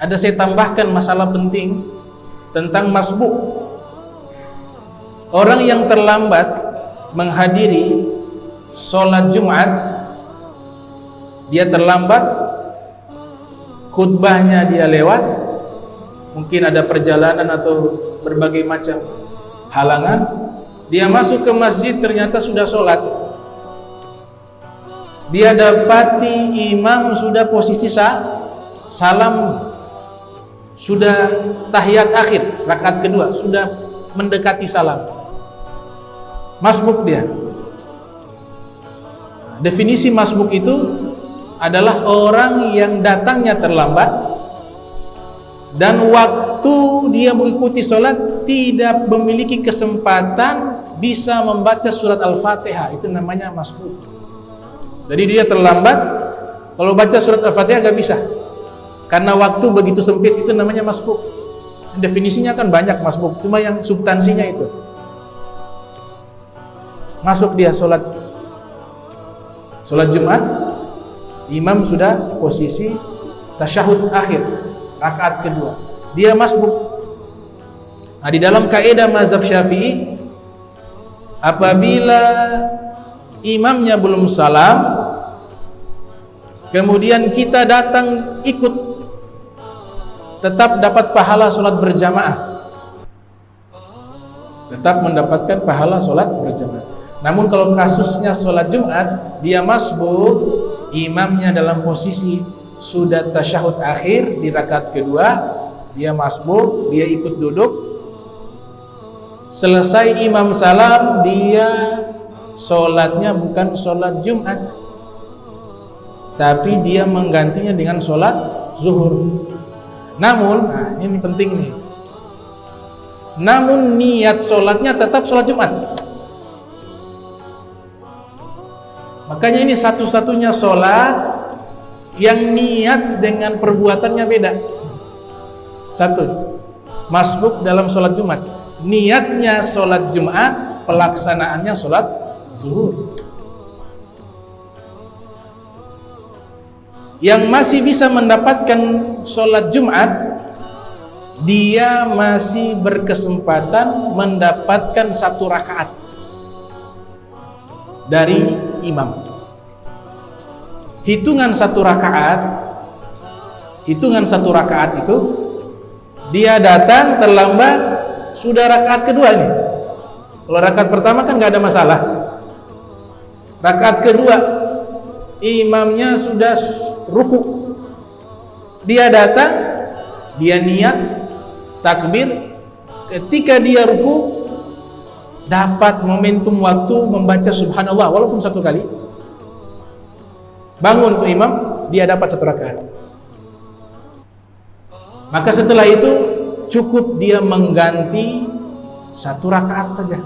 ada saya tambahkan masalah penting tentang masbuk. Orang yang terlambat menghadiri sholat Jumat, dia terlambat, khutbahnya dia lewat, mungkin ada perjalanan atau berbagai macam halangan, dia masuk ke masjid ternyata sudah sholat, dia dapati imam sudah posisi salam, sudah tahiyat akhir rakaat kedua, sudah mendekati salam, masbuk dia. Definisi masbuk itu adalah orang yang datangnya terlambat dan waktu dia mengikuti sholat tidak memiliki kesempatan bisa membaca surat Al-Fatihah, itu namanya masbuk. Jadi dia terlambat, kalau baca surat Al-Fatihah gak bisa karena waktu begitu sempit, itu namanya masbuk. Definisinya kan banyak masbuk, cuma yang substansinya itu. Masuk dia sholat Jumat, imam sudah posisi tasyahud akhir rakaat kedua, dia masbuk. Nah, di dalam kaidah mazhab Syafi'i, apabila imamnya belum salam kemudian kita datang ikut, tetap dapat pahala sholat berjamaah, tetap mendapatkan pahala sholat berjamaah. Namun kalau kasusnya sholat Jumat, dia masbuk, imamnya dalam posisi sudah tasyahud akhir di rakaat kedua, dia masbuk, dia ikut duduk, selesai imam salam, dia sholatnya bukan sholat Jumat, tapi dia menggantinya dengan sholat zuhur. Namun, nah ini penting nih, namun niat sholatnya tetap sholat Jumat. Makanya ini satu-satunya sholat yang niat dengan perbuatannya beda. Satu, masbuk dalam sholat Jumat, niatnya sholat Jumat, pelaksanaannya sholat zuhur. Yang masih bisa mendapatkan sholat Jumat, dia masih berkesempatan mendapatkan 1 rakaat dari imam. Hitungan 1 rakaat itu dia datang terlambat, sudah rakaat kedua ini. Kalau rakaat pertama kan nggak ada masalah, rakaat kedua imamnya sudah ruku, dia datang, dia niat takbir, ketika dia ruku dapat momentum waktu membaca subhanallah walaupun 1 kali, bangun tuh imam, dia dapat 1 rakaat. Maka setelah itu cukup dia mengganti 1 rakaat saja,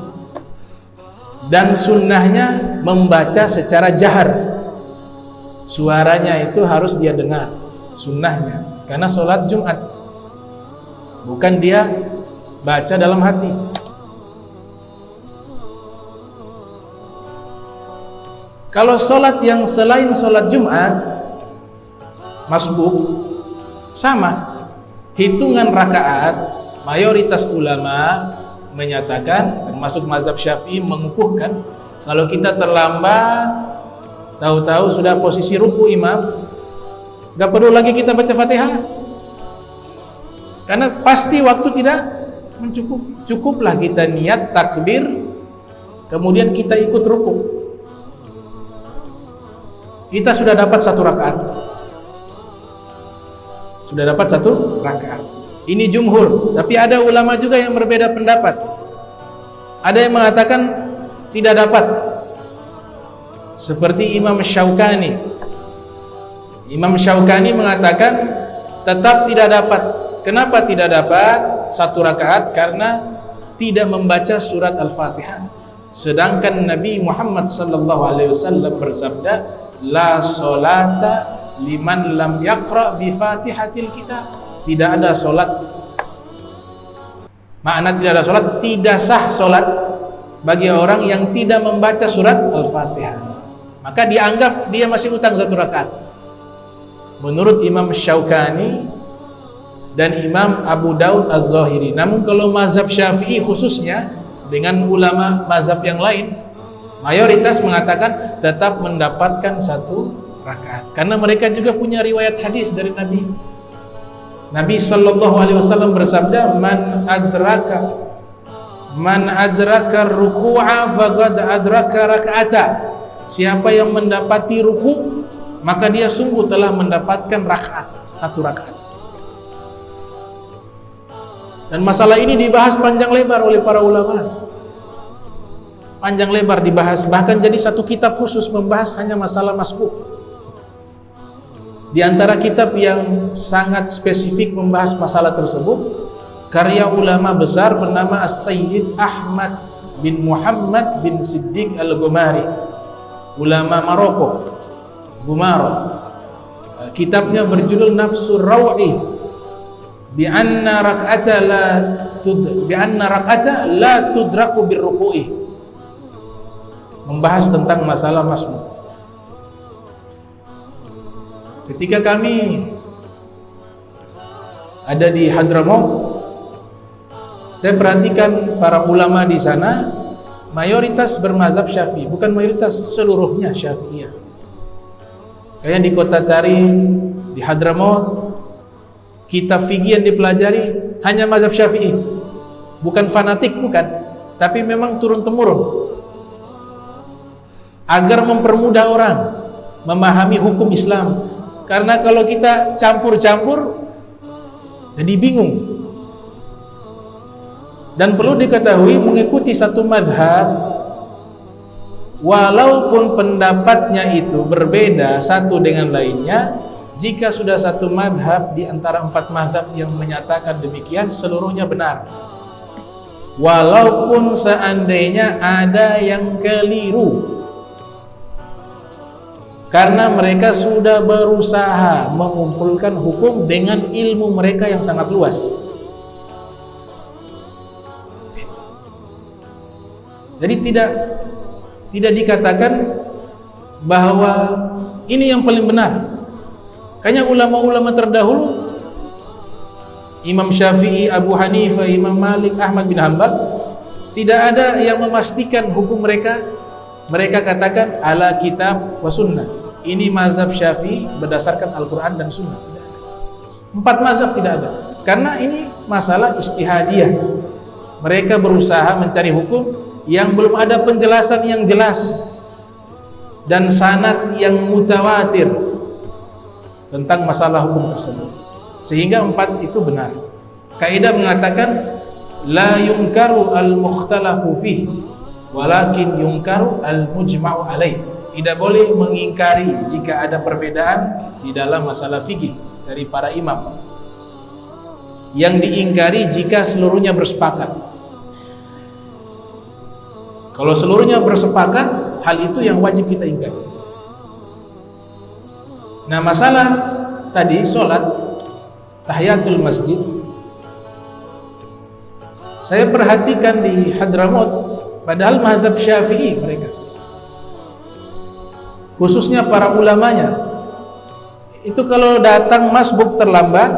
dan sunnahnya membaca secara jahar, suaranya itu harus dia dengar, sunnahnya, karena sholat Jumat, bukan dia baca dalam hati. Kalau sholat yang selain sholat Jumat, masbuk, sama, hitungan rakaat, mayoritas ulama menyatakan, termasuk mazhab Syafi'i mengukuhkan, kalau kita terlambat, tahu-tahu sudah posisi ruku imam, gak perlu lagi kita baca Fatihah, karena pasti waktu tidak mencukupi. Cukuplah kita niat takbir, kemudian kita ikut ruku, kita sudah dapat 1 rakaat. Sudah dapat 1 rakaat. Ini jumhur, tapi ada ulama juga yang berbeda pendapat. Ada yang mengatakan tidak dapat, seperti Imam Syaukani. Imam Syaukani mengatakan tetap tidak dapat. Kenapa tidak dapat 1 rakaat? Karena tidak membaca surat Al-Fatihah. Sedangkan Nabi Muhammad SAW bersabda, la sholata liman lam yaqra bi fatihatil kitab. Tidak ada sholat, makna tidak ada sholat, tidak sah sholat bagi orang yang tidak membaca surat Al-Fatihah. Maka dianggap dia masih utang 1 rakaat. Menurut Imam Syaukani, dan Imam Abu Daud Az-Zahiri. Namun kalau mazhab Syafi'i khususnya dengan ulama mazhab yang lain, mayoritas mengatakan tetap mendapatkan 1 rakaat. Karena mereka juga punya riwayat hadis dari Nabi. Nabi sallallahu alaihi wasallam bersabda, man adraka ruku'a faqad adraka raka'ata. Siapa yang mendapati ruku', maka dia sungguh telah mendapatkan rakaat, 1 rakaat. Dan masalah ini dibahas panjang lebar oleh para ulama. Panjang lebar dibahas, bahkan jadi 1 kitab khusus membahas hanya masalah masbuk. Di antara kitab yang sangat spesifik membahas masalah tersebut, karya ulama besar bernama As-Sayyid Ahmad bin Muhammad bin Siddiq Al-Ghumari, ulama Maroko, Gumaro. Kitabnya berjudul Nafsur Raw'i bi anna rak'ata la tudraku birruku'i, membahas tentang masalah masbuk. Ketika kami ada di Hadramaut, saya perhatikan para ulama di sana mayoritas bermazhab Syafi'i, bukan mayoritas, seluruhnya Syafi'iyah. Kayak di Kota Tari, di Hadramaut, kitab fikih yang dipelajari hanya mazhab Syafi'i. Bukan fanatik, bukan, tapi memang turun-temurun agar mempermudah orang memahami hukum Islam. Karena kalau kita campur-campur jadi bingung. Dan perlu diketahui, mengikuti 1 madhab walaupun pendapatnya itu berbeda satu dengan lainnya, jika sudah 1 madhab di antara 4 madhab yang menyatakan demikian, seluruhnya benar. Walaupun seandainya ada yang keliru, karena mereka sudah berusaha mengumpulkan hukum dengan ilmu mereka yang sangat luas. Jadi tidak dikatakan bahwa ini yang paling benar. Kayaknya ulama-ulama terdahulu, Imam Syafi'i, Abu Hanifah, Imam Malik, Ahmad bin Hanbal, tidak ada yang memastikan hukum mereka. Mereka katakan ala kitab wa sunnah. Ini mazhab Syafi'i berdasarkan Al-Quran dan Sunnah. Tidak ada. 4 mazhab tidak ada. Karena ini masalah ijtihadiyah. Mereka berusaha mencari hukum yang belum ada penjelasan yang jelas dan sanad yang mutawatir tentang masalah hukum tersebut. Sehingga 4 itu benar. Kaidah mengatakan la yunkaru al-mukhtalafu fihi walakin yungkaru al-mujma'u alaih. Tidak boleh mengingkari jika ada perbedaan di dalam masalah fikih dari para imam. Yang diingkari jika seluruhnya bersepakat. Kalau seluruhnya bersepakat, hal itu yang wajib kita ingkari. Nah, masalah tadi sholat tahiyatul masjid, saya perhatikan di Hadramaut, padahal mazhab Syafi'i mereka, khususnya para ulamanya, itu kalau datang masbuk terlambat,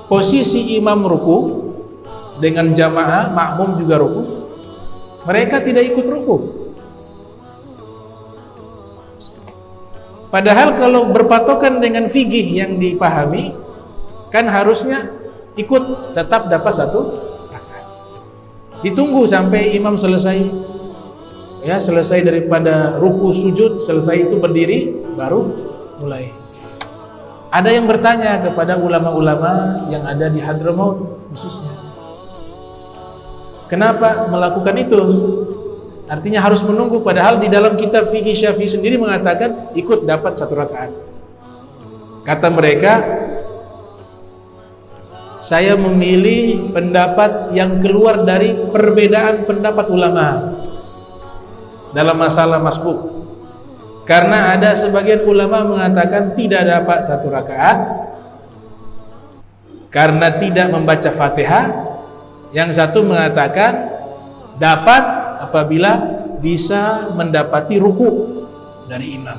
posisi imam ruku dengan jamaah, makmum juga ruku, mereka tidak ikut ruku. Padahal kalau berpatokan dengan fikih yang dipahami, kan harusnya ikut, tetap dapat 1 rakaat. Ditunggu sampai imam selesai, ya, selesai daripada ruku sujud, selesai itu berdiri, baru mulai. Ada yang bertanya kepada ulama-ulama yang ada di Hadramaut khususnya, kenapa melakukan itu? Artinya harus menunggu, padahal di dalam kitab fikih Syafi'i sendiri mengatakan ikut dapat 1 rakaat. Kata mereka, saya memilih pendapat yang keluar dari perbedaan pendapat ulama dalam masalah masbuk, karena ada sebagian ulama mengatakan tidak dapat 1 rakaat karena tidak membaca Fatihah, yang satu mengatakan dapat apabila bisa mendapati ruku dari imam.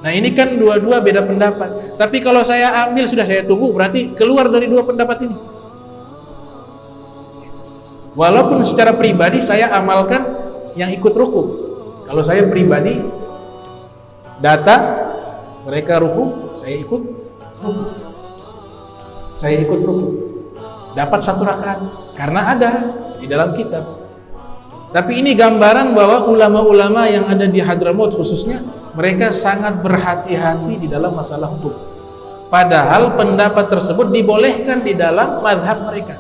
Nah ini kan dua-dua beda pendapat. Tapi kalau saya ambil, sudah saya tunggu, berarti keluar dari dua pendapat ini. Walaupun secara pribadi saya amalkan yang ikut ruku. Kalau saya pribadi datang, mereka ruku, saya ikut ruku. Saya ikut ruku. Dapat 1 rakaat karena ada di dalam kitab. Tapi ini gambaran bahwa ulama-ulama yang ada di Hadramaut khususnya, mereka sangat berhati-hati di dalam masalah hukum. Padahal pendapat tersebut dibolehkan di dalam mazhab mereka.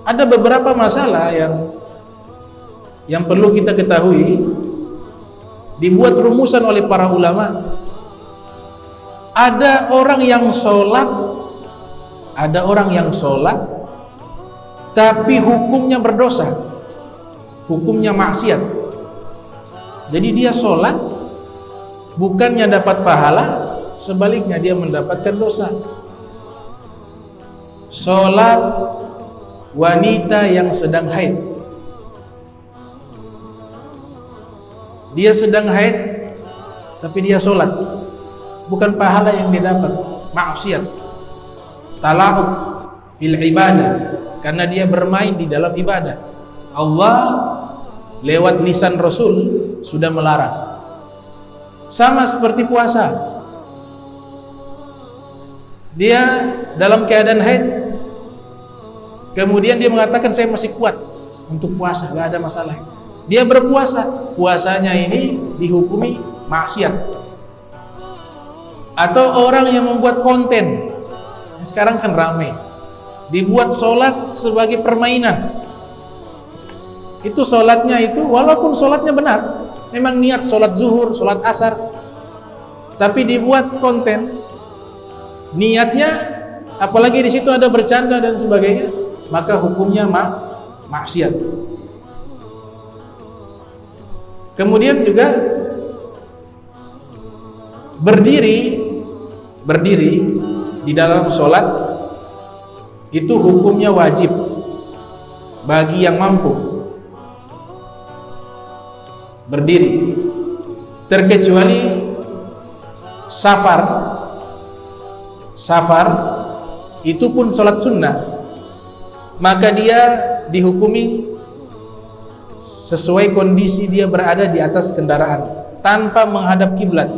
Ada beberapa masalah yang perlu kita ketahui, dibuat rumusan oleh para ulama. Ada orang yang sholat, tapi hukumnya berdosa, hukumnya maksiat. Jadi dia sholat, bukannya dapat pahala, sebaliknya dia mendapatkan dosa. Sholat wanita yang sedang haid, dia sedang haid, tapi dia sholat, bukan pahala yang dia dapat, maksiat, tala'ub fil ibadah, karena dia bermain di dalam ibadah. Allah lewat lisan Rasul sudah melarang. Sama seperti puasa, dia dalam keadaan haid, kemudian dia mengatakan saya masih kuat untuk puasa, gak ada masalah. Dia berpuasa, puasanya ini dihukumi maksiat. Atau orang yang membuat konten, sekarang kan ramai, dibuat sholat sebagai permainan. Itu sholatnya itu, walaupun sholatnya benar, memang niat sholat zuhur, sholat asar, tapi dibuat konten, niatnya, apalagi di situ ada bercanda dan sebagainya, maka hukumnya maksiat. Kemudian juga berdiri di dalam sholat itu hukumnya wajib bagi yang mampu berdiri, terkecuali safar itu pun sholat sunnah, maka dia dihukumi sesuai kondisi dia berada di atas kendaraan tanpa menghadap kiblat.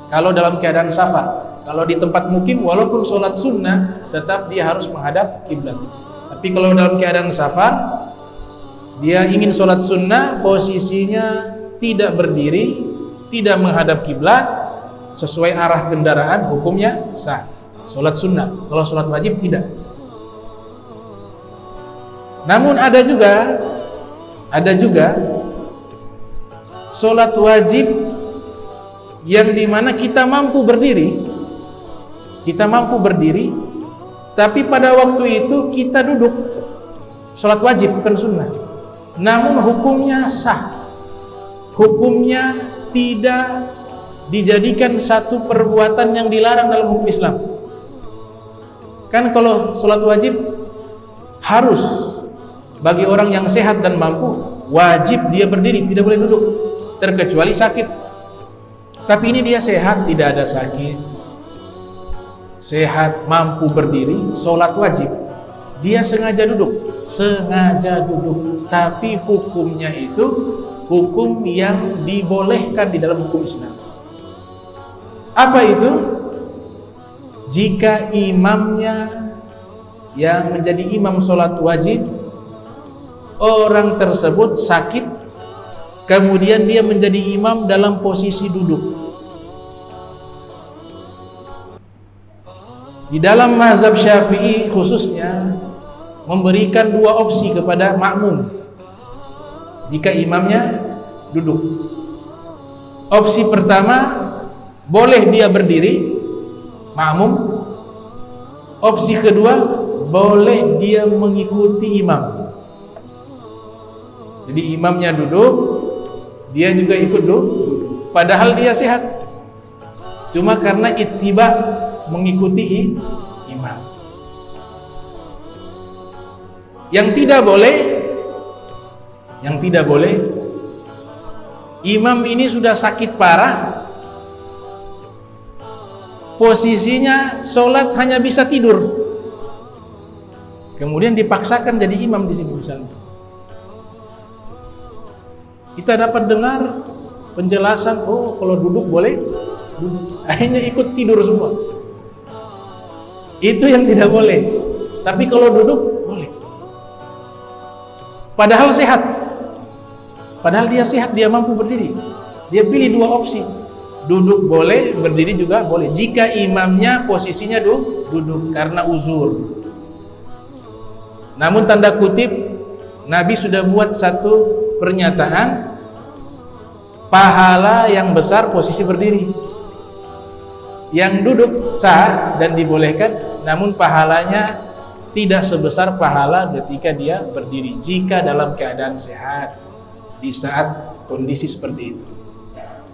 Kalau dalam keadaan safar, kalau di tempat mukim walaupun sholat sunnah tetap dia harus menghadap kiblat. Tapi kalau dalam keadaan safar, dia ingin sholat sunnah, posisinya tidak berdiri, tidak menghadap kiblat, sesuai arah kendaraan, hukumnya sah. Sholat sunnah. Kalau sholat wajib tidak. Namun ada juga sholat wajib yang dimana kita mampu berdiri, tapi pada waktu itu kita duduk. Sholat wajib bukan sunnah, namun hukumnya sah, hukumnya tidak dijadikan satu perbuatan yang dilarang dalam hukum Islam. Kan kalau sholat wajib harus bagi orang yang sehat dan mampu, wajib dia berdiri, tidak boleh duduk, terkecuali sakit. Tapi ini dia sehat, tidak ada sakit, sehat, mampu berdiri, sholat wajib, dia sengaja duduk, tapi hukumnya itu hukum yang dibolehkan di dalam hukum Islam. Apa itu? Jika imamnya yang menjadi imam sholat wajib, orang tersebut sakit, kemudian dia menjadi imam dalam posisi duduk. Di dalam mazhab Syafi'i khususnya memberikan 2 opsi kepada makmum jika imamnya duduk. Opsi pertama, boleh dia berdiri, makmum. Opsi kedua, boleh dia mengikuti imam. Jadi imamnya duduk, dia juga ikut duduk, padahal dia sehat, cuma karena ittiba, mengikuti imam. Yang tidak boleh, imam ini sudah sakit parah, posisinya sholat hanya bisa tidur, kemudian dipaksakan jadi imam di sini misalnya. Kita dapat dengar penjelasan, oh kalau duduk boleh duduk, akhirnya ikut tidur semua. Itu yang tidak boleh. Tapi kalau duduk boleh. Padahal sehat. Padahal dia sehat, dia mampu berdiri. Dia pilih dua opsi. Duduk boleh, berdiri juga boleh. Jika imamnya posisinya duduk karena uzur. Namun tanda kutip, Nabi sudah buat satu pernyataan, pahala yang besar posisi berdiri. Yang duduk sah dan dibolehkan, namun pahalanya tidak sebesar pahala ketika dia berdiri jika dalam keadaan sehat di saat kondisi seperti itu.